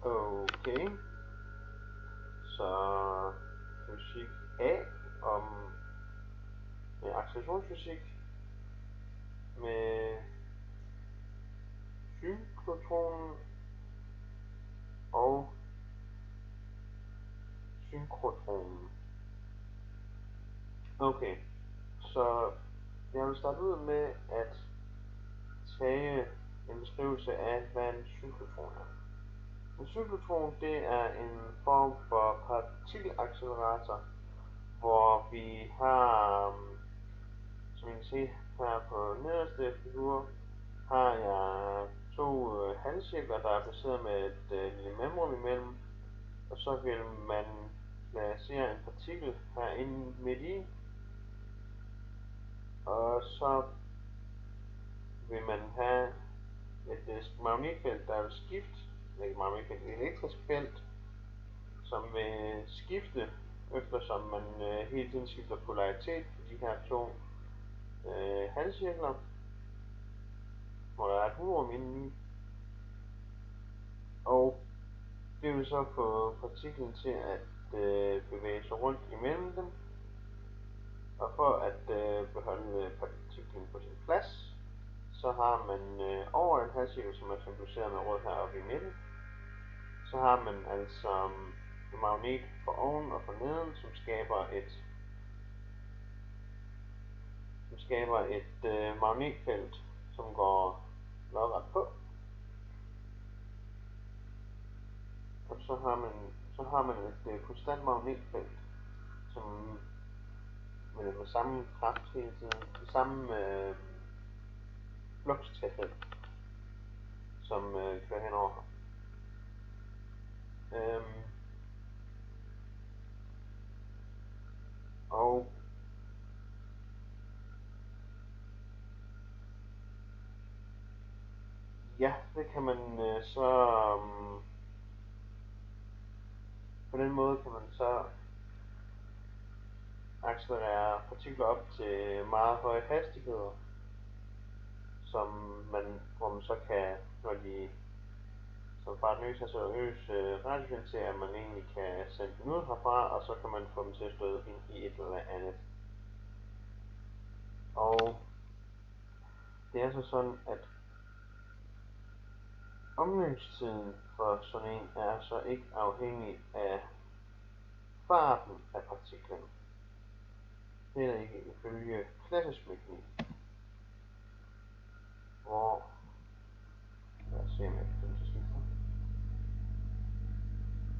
Okay, så fysik A om med accelerationsfysik med synkrotronen og synkrotronen. Okay, så jeg vil starte ud med at tage en beskrivelse af, hvad en synkrotron er. En synkrotron, det er en form for partikelaccelerator, hvor vi har, som I kan se her på nederste figur, har jeg to halvcirkler, der er placeret med et lille mellemrum imellem, og så vil man placere en partikel herinde midt i, og så vil man have et magnetfelt, der vil skifte, ikke magnetfelt, et elektrisk felt, som vil skifte, eftersom man hele tiden skifter polaritet for de her to halvcirkler, hvor der er et hulrum indeni. Og det vil så få partiklen til at bevæge sig rundt imellem dem. Og for at beholde partiklen på sin plads, så har man over en halvcirkel, som er symboliseret med rød heroppe i midten, så har man altså en magnet for oven og for neden, som skaber et magnetfelt, som går lodret på. Og så har man et konstant magnetfelt, som med samme kraft hele tiden, det samme flukstæthed, som kører henover. Og ja, det kan man så på den måde kan man så accelerere partikler op til meget høje hastigheder, hvor man så kan, når de som fra et løs radiofrekvens, at man egentlig kan sende dem ud herfra, og så kan man få dem til at støde ind i et eller andet. Og det er så sådan, at omløbstiden for sådan en er så ikke afhængig af farten af partiklen. Det er ikke ifølge klassisk mekanik. Hvor lad os se om jeg kan finde til skifter.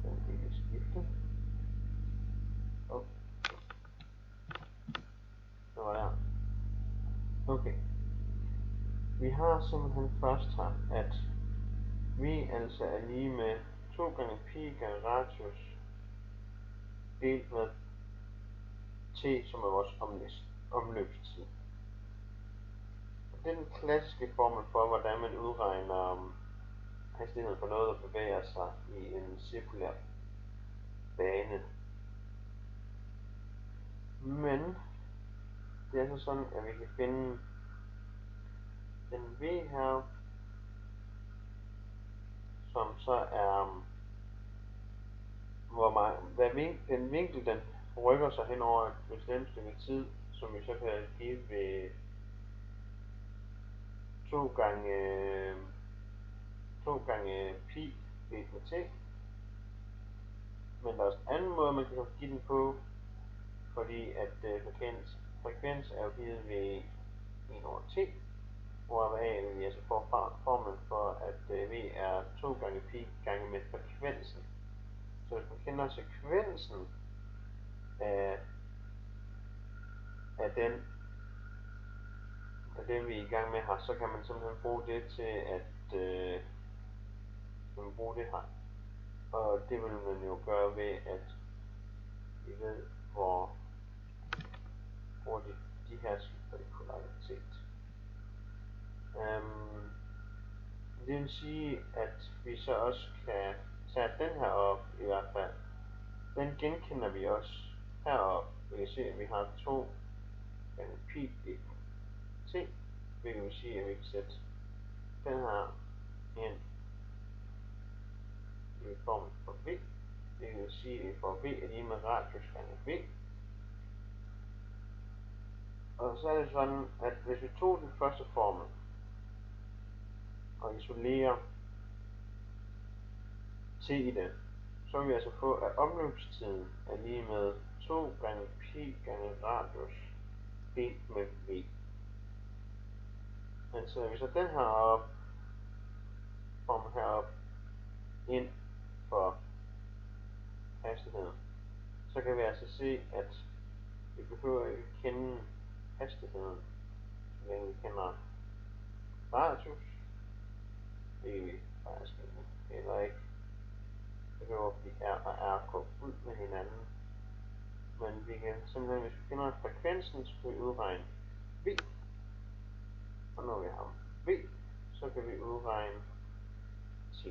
Den ikke skifte. Det var der. Okay. Vi har simpelthen først her, at v altså er lige med 2 gange pi gange radius delt med t, som er vores omløbstid. Og det er den klassiske formel for, hvordan man udregner hastigheden for noget, der bevæger sig i en cirkulær bane. Men det er så sådan, at vi kan finde den v her, som så er den vinkel, den rykker sig hen over et bestemt stykke tid, som vi så kan give ved 2 gange pi delt med t. Men der er også en anden måde, man kan give den på, fordi at frekvens er jo givet ved 1 over t, hvor vi altså får formlen for, at v er 2 gange pi gange med frekvensen. Så hvis man kender sekvensen af det vi er i gang med her, så kan man simpelthen bruge det til at bruge det her. Og det vil man jo gøre ved, at vi ved, hvor hurtigt de her skifter i polaritet. Det vil sige, at vi så også kan tage den her op i hvert fald. Den genkender vi også heroppe. Vi kan se, at vi har 2 gange pi delt med t. Det vil sige, at vi kan sætte den her ind. Vi formel for V. Det vil sige, at vi får V er lige med radius gange V. Og så er det sådan, at hvis vi tog den første formel og isolerer t i den, så vil vi altså få, at omløbstiden er lige med 2 gange pi gange radius delt med V. Men så hvis jeg den her op, formel herop, ind for hastigheden, så kan vi altså se, at vi behøver ikke kende hastigheden, så længe vi kender radius. Det er vi faktisk heller ikke behøver, fordi R og R går ud med hinanden. Men vi kan simpelthen, hvis vi kender frekvensen, så kan vi udregne V. Og når vi har V, så kan vi udregne T.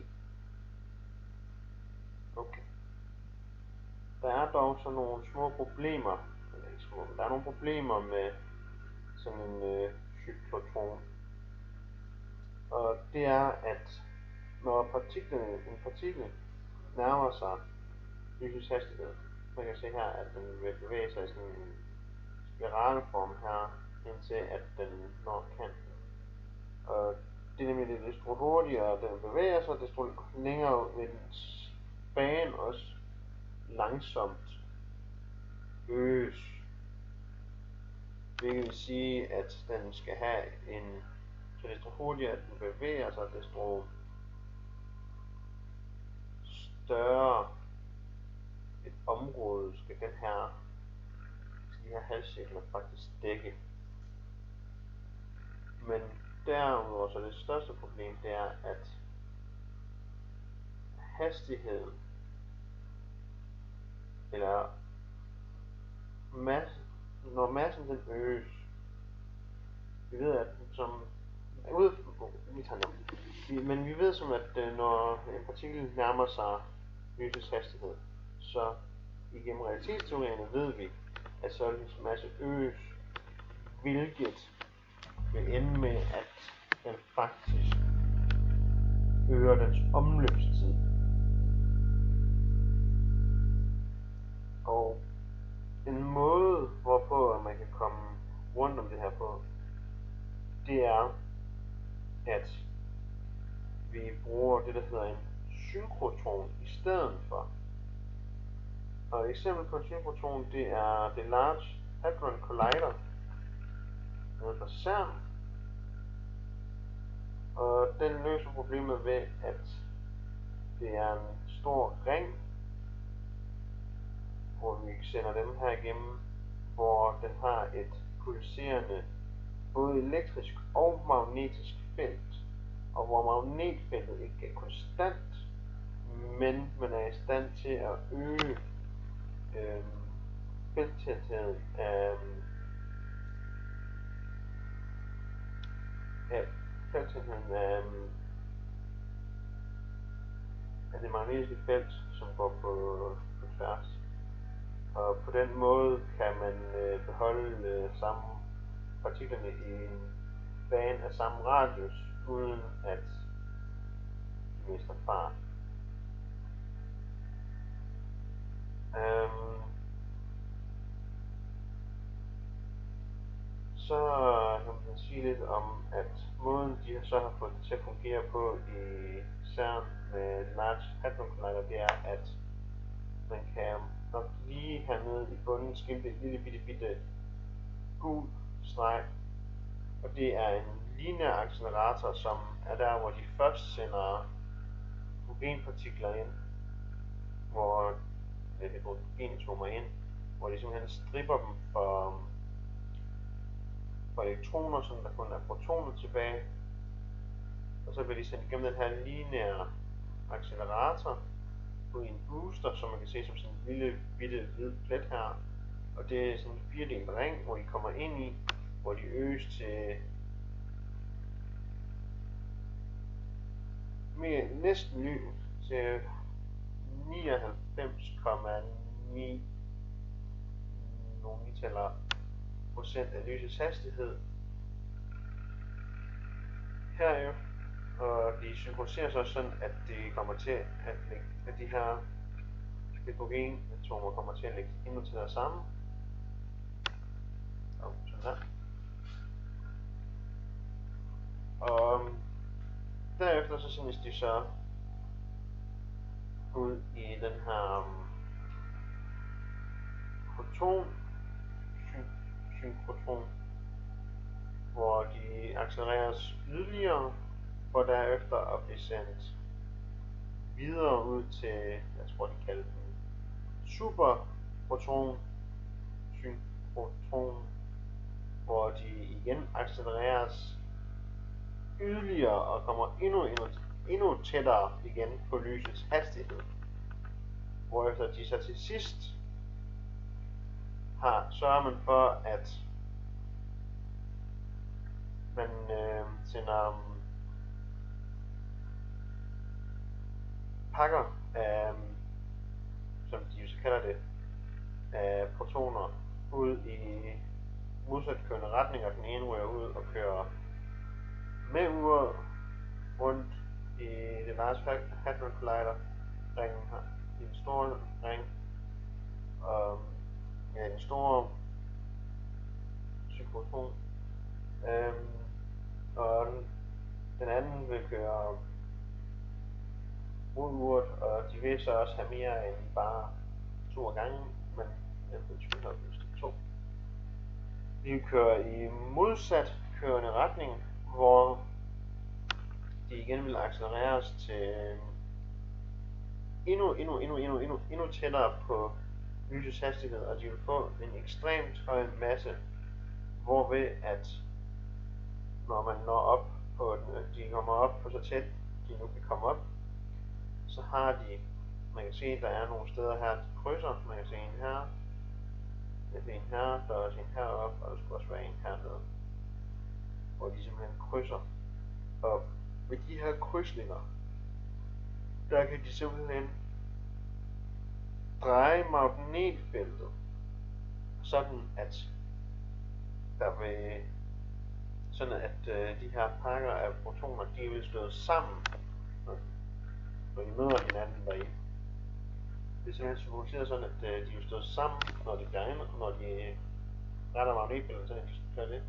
Okay. Der er dog så nogle små problemer, eller ikke små, der er nogle problemer med sådan en cyklotron. Og det er, at når en partikel nærmer sig lysets hastighed, man kan se her, at den vil bevæge sig i sådan en spiralform her, indtil at den når kanten. Og det er nemlig, desto hurtigere den bevæger sig, desto længere vil dens bane også langsomt øges. Hvilket vil sige, at den skal have en, så desto hurtigere den bevæger sig, desto større et område skal de her halvcirkler faktisk dække. Men derudover, så det største problem, det er, at hastigheden, eller massen, når massen den øges, vi ved, at men vi ved som, at når en partikel nærmer sig lysets hastighed, så igennem relativitetsteorierne ved vi, at således masse øges, hvilket vil ende med, at den faktisk øger dens omløbstid. Og en måde, hvorpå man kan komme rundt om det her på, det er, at vi bruger det, der hedder en synkrotron i stedet for. Og et eksempel på en synkrotron, det er det Large Hadron Collider nede fra CERN. Og den løser problemet ved, at det er en stor ring, hvor vi sender dem her igennem, hvor den har et pulserende både elektrisk og magnetisk felt, og hvor magnetfeltet ikke er konstant, men man er i stand til at øge felttætheden af det magnetiske felt, som går på tværs. Og på den måde kan man beholde samme partiklerne i en bane af samme radius, uden at de mister fart. Så kan man sige lidt om, at måden de så har fået det til at fungere på i CERN med Large Hadron Collider, det er, at man kan nok lige hernede i bunden skilte et lille bitte gul streg, og det er en lineær accelerator, som er der, hvor de først sender hydrogenpartikler ind, hvor hydrogenatomer ind, hvor de simpelthen stripper dem for elektroner, så der kun er protoner tilbage, og så bliver de sendt igennem den her lineære accelerator på en booster, som man kan se som sådan en lille bitte hvid plet her, og det er sådan en 4-delt ring, hvor de kommer ind i, hvor de øges til næsten ny til 99,9 procent af lysets hastighed herefter, Og de synkroniseres også sådan, at de kommer til at lægge, at de her hydrogenatomer kommer til at lægge endnu tættere sammen. Og sådan der. Og derefter så sendes de så ud i den her proton-synkrotron, hvor de accelereres yderligere, for derefter at blive sendt videre ud til, jeg tror de kalder den superproton-synkron, hvor de igen accelereres yderligere og kommer endnu tættere igen på lysets hastighed, hvorefter de så til sidst sørger man for, at man sender pakker af, som de så kalder det, af protoner ud i modsat kørende retning, og den ene ryger ud og kører med uret rundt i det Large Hadron Collider ringen her, i den store ring, og den store synkron. Og den anden vil køre mod uret, og de vil så også have mere end bare 2 gange, men jeg vil selvfølgelig have lyst til 2. De kører i modsat kørende retning, hvor de igen vil accelereres til endnu tættere på lysets hastighed, og de vil få en ekstremt høj masse, hvorved at når man når op på de kommer op på så tæt de nu kan komme op, så har de, man kan se der er nogle steder her de krydser, man kan se en her, der er en her, der er også en heroppe, og der skulle også være en hernede, hvor de simpelthen krydser. Og ved de her krydsninger, der kan de simpelthen dreje magnetfeltet, sådan at de her pakker af protoner, de vil støde sammen, når de møder hinanden deri. Det er simpelthen symboliseret sådan, at de vil støde sammen, når de bliver inde, og når de retter magnetfeltet, så de gør det.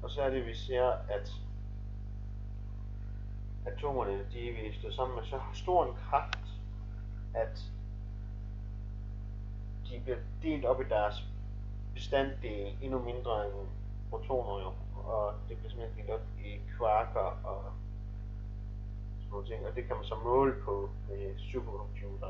Og så er det, vi ser, at atomerne, de vil støde sammen med så stor en kraft, at de bliver delt op i deres bestanddele endnu mindre end protoner jo, og det bliver simpelthen delt op i kvarker og sådan nogle ting, og det kan man så måle på med supercomputer